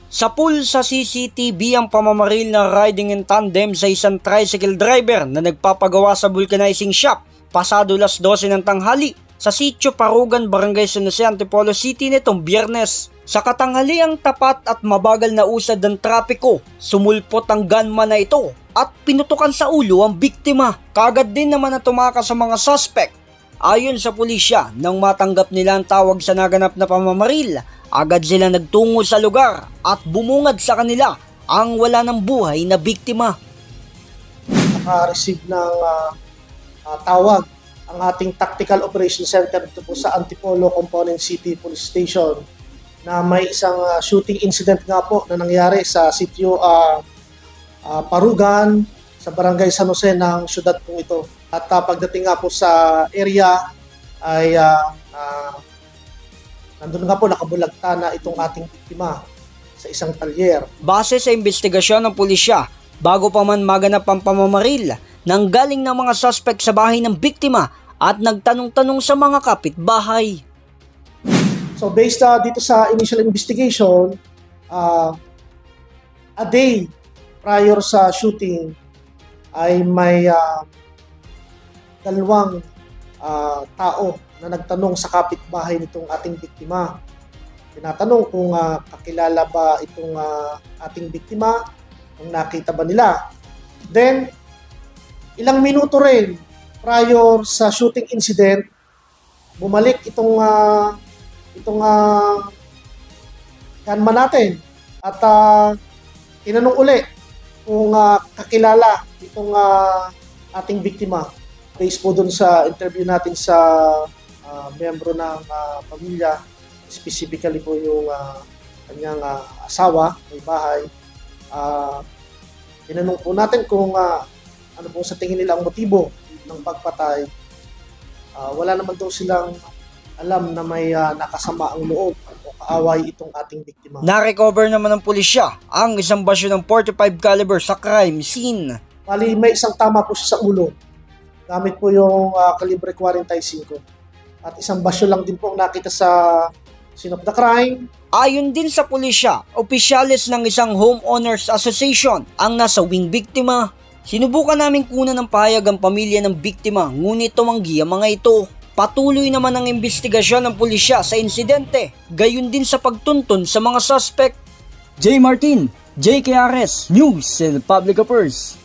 Sa pool sa CCTV ang pamamaril na riding in tandem sa isang tricycle driver na nagpapagawa sa vulcanizing shop pasado 12:00 ng tanghali sa Sitio Parugan, Barangay San Jose, Antipolo City nitong Biyernes. Sa katanghaliang tapat at mabagal na usad ng trapiko, sumulpot ang gunman na ito at pinutukan sa ulo ang biktima. Kaagad din naman na tumakas sa mga suspect. Ayon sa pulisya, nang matanggap nila ang tawag sa naganap na pamamaril, agad sila nagtungo sa lugar at bumungad sa kanila ang wala ng buhay na biktima. Naka-receive ng tawag ang ating Tactical Operations Center dito po sa Antipolo Component City Police Station na may isang shooting incident nga po na nangyari sa sitio Parugan sa Barangay San Jose ng syudad po ito. At pagdating nga po sa area ay nandun nga po nakabulagta na itong ating biktima sa isang talyer. Base sa investigasyon ng pulisya, bago pa man maganap ang pamamaril, nanggaling ng mga suspect sa bahay ng biktima at nagtanong-tanong sa mga kapitbahay. So based dito sa initial investigation, a day prior sa shooting ay may dalawang tao na nagtanong sa kapitbahay nitong ating biktima. Tinatanong kung kakilala ba itong ating biktima, kung nakita ba nila. Then, ilang minuto rin prior sa shooting incident, bumalik itong gunman natin at tinanong uli kung kakilala itong ating biktima. Based po dun sa interview natin sa miyembro ng pamilya, specifically po yung kanyang asawa, may bahay, tinanong po natin kung ano po sa tingin nila ang motibo ng pagpatay. Wala naman daw silang alam na may nakasama ang loob o kaaway itong ating biktima. Na-recover naman ng pulisya ang isang basyo ng .45 caliber sa crime scene. Bali, may isang tama po siya sa ulo. Gamit po yung kalibre 45. At isang basyo lang din po ang nakita sa scene of the crime. Ayon din sa pulisya, opisyalis ng isang homeowners association ang nasa wing biktima. Sinubukan namin kunan ng pahayag ang pamilya ng biktima, ngunit tumanggi ang mga ito. Patuloy naman ang investigasyon ng pulisya sa insidente, gayon din sa pagtuntun sa mga suspect. J. Martin, JKRS, News and Public Affairs.